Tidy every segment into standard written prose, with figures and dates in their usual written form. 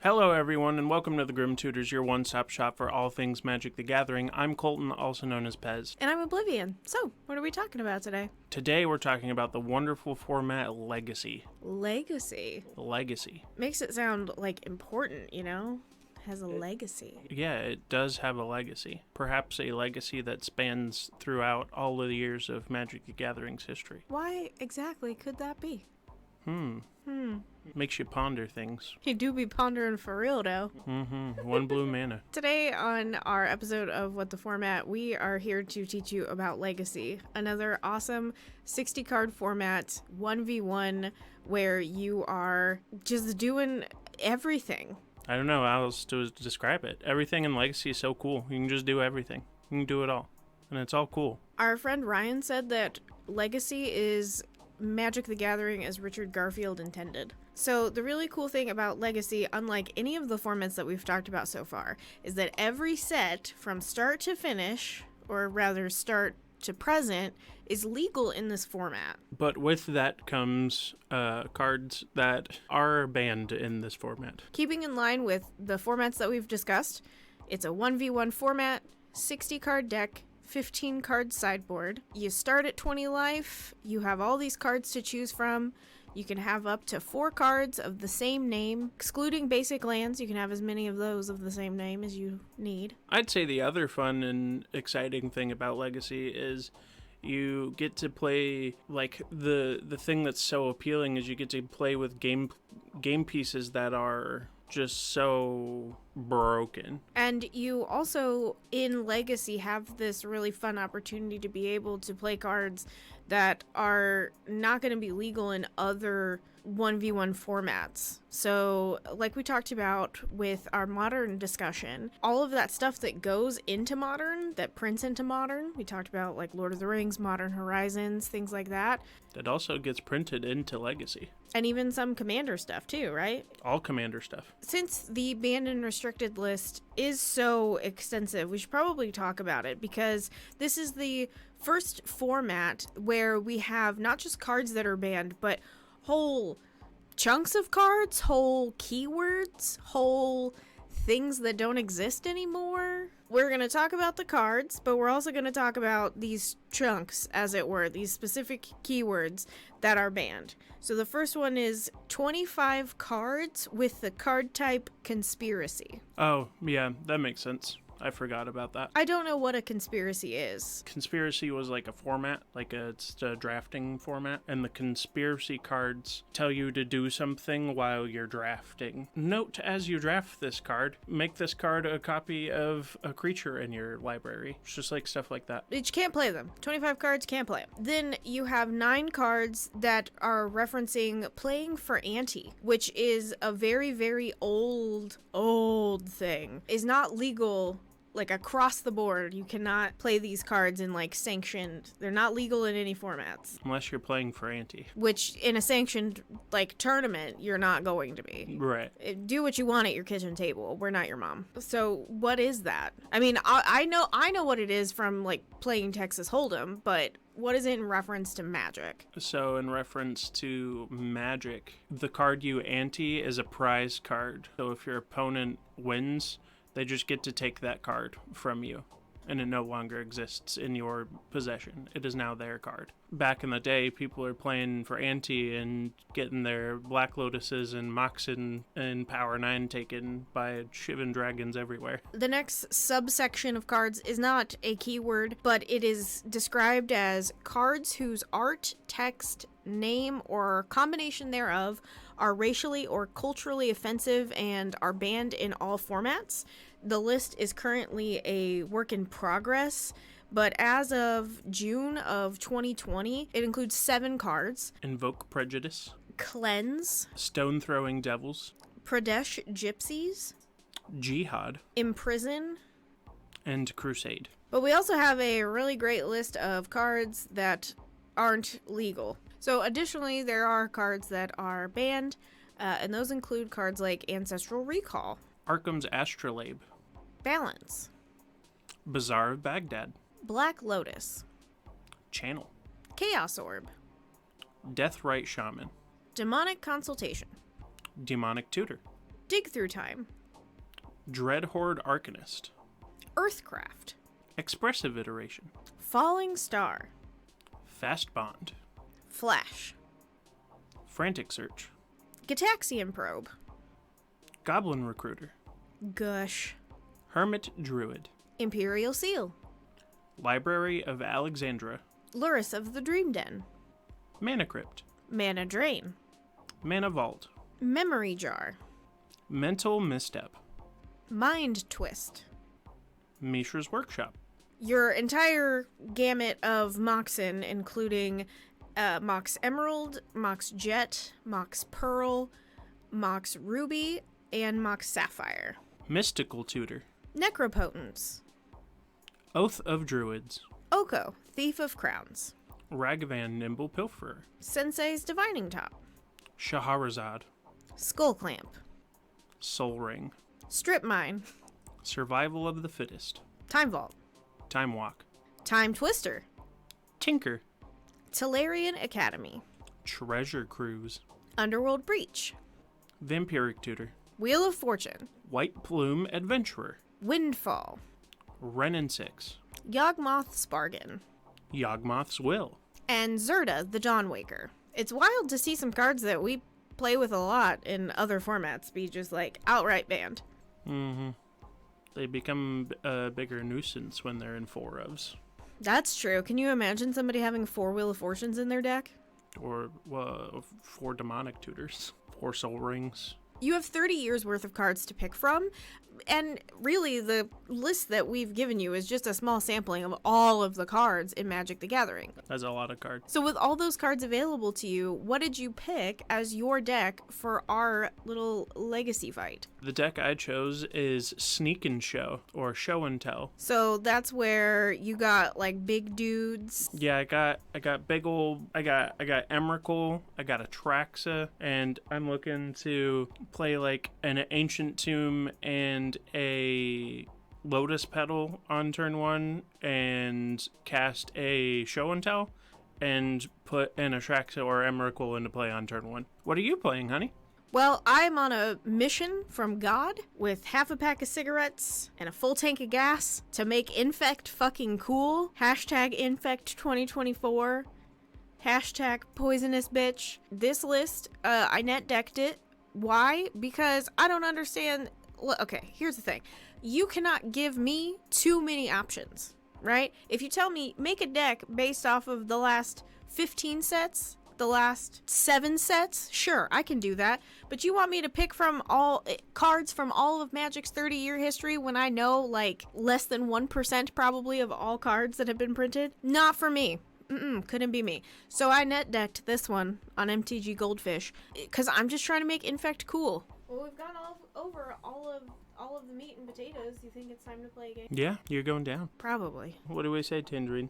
Hello everyone, and welcome to the Grim Tutors, your one-stop shop for all things Magic the Gathering. I'm Colton, also known as Pez. And I'm Oblivion. So, what are we talking about today? Today we're talking about the wonderful format Legacy. Legacy. Legacy. Makes it sound, like, important, you know? Has a legacy. Yeah, it does have a legacy. Perhaps a legacy that spans throughout all of the years of Magic the Gathering's history. Why exactly could that be? Makes you ponder things. You do be pondering for real, though. One blue mana. Today on our episode of Wtformat, we are here to teach you about Legacy, another awesome 60-card format, 1v1, where you are just doing everything. I don't know how else to describe it. Everything in Legacy is so cool. You can just do everything. You can do it all. And it's all cool. Our friend Ryan said that Legacy is Magic the Gathering as Richard Garfield intended. So the really cool thing about Legacy, unlike any of the formats that we've talked about so far, is that every set from start to finish, or rather start to present, is legal in this format. But with that comes cards that are banned in this format. Keeping in line with the formats that we've discussed, it's a 1v1 format, 60-card deck, 15 card sideboard. You start at 20 life. You have all these cards to choose from. You can have up to 4 cards of the same name. Excluding basic lands, you can have as many of those of the same name as you need. I'd say the other fun and exciting thing about Legacy is you get to play, like, the thing that's so appealing is you get to play with game pieces that are just so broken. And you also, in Legacy, have this really fun opportunity to be able to play cards that are not going to be legal in other 1v1 formats. So, like we talked about with our Modern discussion, all of that stuff that goes into Modern, that prints into Modern, we talked about like Lord of the Rings, Modern Horizons, things like that. That also gets printed into Legacy. And even some Commander stuff too, right? All Commander stuff. Since the banned and restricted list is so extensive, we should probably talk about it, because this is the first format where we have not just cards that are banned, but whole chunks of cards, whole keywords, whole things that don't exist anymore. We're going to talk about the cards, but we're also going to talk about these chunks, as it were, these specific keywords that are banned. So the first one is 25 cards with the card type Conspiracy. Oh, yeah, that makes sense. I forgot about that. I don't know what a conspiracy is. Conspiracy was like a format, it's a drafting format, and the conspiracy cards tell you to do something while you're drafting. Note as you draft this card, make this card a copy of a creature in your library. It's just like stuff like that. You can't play them. 25 cards, can't play them. Then you have 9 cards that are referencing playing for ante, which is a very, very old thing. Is not legal. Like, across the board, you cannot play these cards in, like, sanctioned. They're not legal in any formats. Unless you're playing for ante. Which, in a sanctioned, like, tournament, you're not going to be. Right. Do what you want at your kitchen table. We're not your mom. So, what is that? I mean, I know what it is from, like, playing Texas Hold'em, but what is it in reference to Magic? So, in reference to Magic, the card you ante is a prize card. So, if your opponent wins, they just get to take that card from you, and it no longer exists in your possession. It is now their card. Back in the day, people are playing for ante and getting their Black Lotuses and Moxen and Power 9 taken by Shivan dragons everywhere. The next subsection of cards is not a keyword, but it is described as cards whose art, text, name, or combination thereof are racially or culturally offensive and are banned in all formats. The list is currently a work in progress, but as of June of 2020, it includes 7 cards. Invoke Prejudice. Cleanse. Stone-throwing devils. Pradesh Gypsies. Jihad. Imprison. And Crusade. But we also have a really great list of cards that aren't legal. So additionally, there are cards that are banned, and those include cards like Ancestral Recall, Arkham's Astrolabe, Balance, Bazaar of Baghdad, Black Lotus, Channel, Chaos Orb, Deathrite Shaman, Demonic Consultation, Demonic Tutor, Dig Through Time. Dreadhorde Arcanist. Earthcraft. Expressive Iteration. Falling Star. Fast Bond. Flash. Frantic Search. Gataxian Probe. Goblin Recruiter. Gush. Hermit Druid. Imperial Seal. Library of Alexandra. Luris of the Dream Den. Mana Crypt. Mana Drain. Mana Vault. Memory Jar. Mental Misstep. Mind Twist. Mishra's Workshop. Your entire gamut of Moxen, including Mox Emerald, Mox Jet, Mox Pearl, Mox Ruby, and Mox Sapphire. Mystical Tutor. Necropotence. Oath of Druids. Oko, Thief of Crowns. Ragavan Nimble Pilferer. Sensei's Divining Top. Shahrazad. Skull Clamp. Soul Ring. Strip Mine. Survival of the Fittest. Time Vault. Time Walk. Time Twister. Tinker. Tellarian Academy. Treasure Cruise. Underworld Breach. Vampiric Tutor. Wheel of Fortune. White Plume Adventurer. Windfall. Ren and Six. Yawgmoth's Bargain. Yawgmoth's Will. And Zerda, the Dawnwaker. It's wild to see some cards that we play with a lot in other formats be just like outright banned. Mm-hmm. They become a bigger nuisance when they're in 4-ofs. That's true. Can you imagine somebody having 4 Wheel of Fortunes in their deck? Or 4 Demonic Tutors. 4 Soul Rings. You have 30 years worth of cards to pick from, and really the list that we've given you is just a small sampling of all of the cards in Magic the Gathering. That's a lot of cards. So with all those cards available to you, what did you pick as your deck for our little legacy fight? The deck I chose is Sneak and Show, or Show and Tell. So that's where you got like big dudes. Yeah, I got big old, I got Emrakul, I got Atraxa, and I'm looking to play like an Ancient Tomb and a Lotus Petal on turn 1 and cast a Show and Tell and put an Atraxa or Emrakul into play on turn 1. What are you playing, honey? Well, I'm on a mission from God with half a pack of cigarettes and a full tank of gas to make Infect fucking cool. Hashtag Infect 2024. Hashtag poisonous bitch. This list, I net decked it. Why? Because I don't understand. Okay, here's the thing. You cannot give me too many options, right? If you tell me make a deck based off of the last 15 sets, the last 7 sets, sure, I can do that. But you want me to pick from all cards from all of Magic's 30-year history when I know like less than 1% probably of all cards that have been printed? Not for me. Couldn't be me. So I net decked this one on MTG Goldfish because I'm just trying to make Infect cool. Well, we've gone over all of the meat and potatoes. You think it's time to play a game? Yeah, you're going down. Probably. What do we say, Tindrin?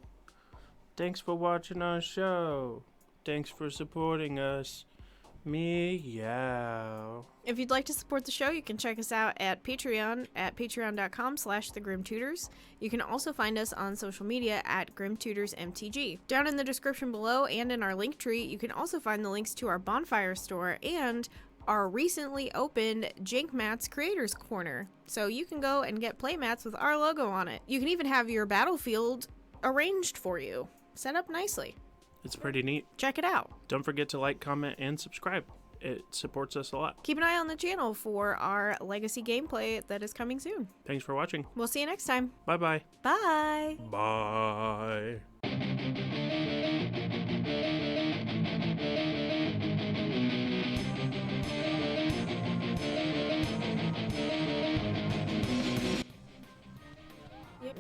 Thanks for watching our show. Thanks for supporting us. Meow. If you'd like to support the show, you can check us out at Patreon at patreon.com/thegrimtutors. You can also find us on social media at GrimTutorsMTG. Down in the description below and in our link tree, you can also find the links to our Bonfire store and our recently opened Jankmats Creators Corner. So you can go and get playmats with our logo on it. You can even have your battlefield arranged for you, set up nicely. It's pretty neat. Check it out. Don't forget to like, comment, and subscribe. It supports us a lot. Keep an eye on the channel for our legacy gameplay that is coming soon. Thanks for watching. We'll see you next time. Bye-bye. Bye. Bye.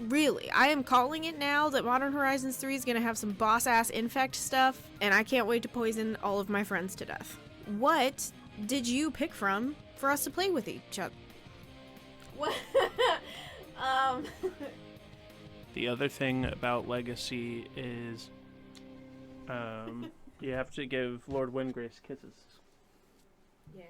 Really, I am calling it now that Modern Horizons 3 is going to have some boss-ass Infect stuff, and I can't wait to poison all of my friends to death. What did you pick from for us to play with each other? What? The other thing about Legacy is you have to give Lord Windgrace kisses. Yeah.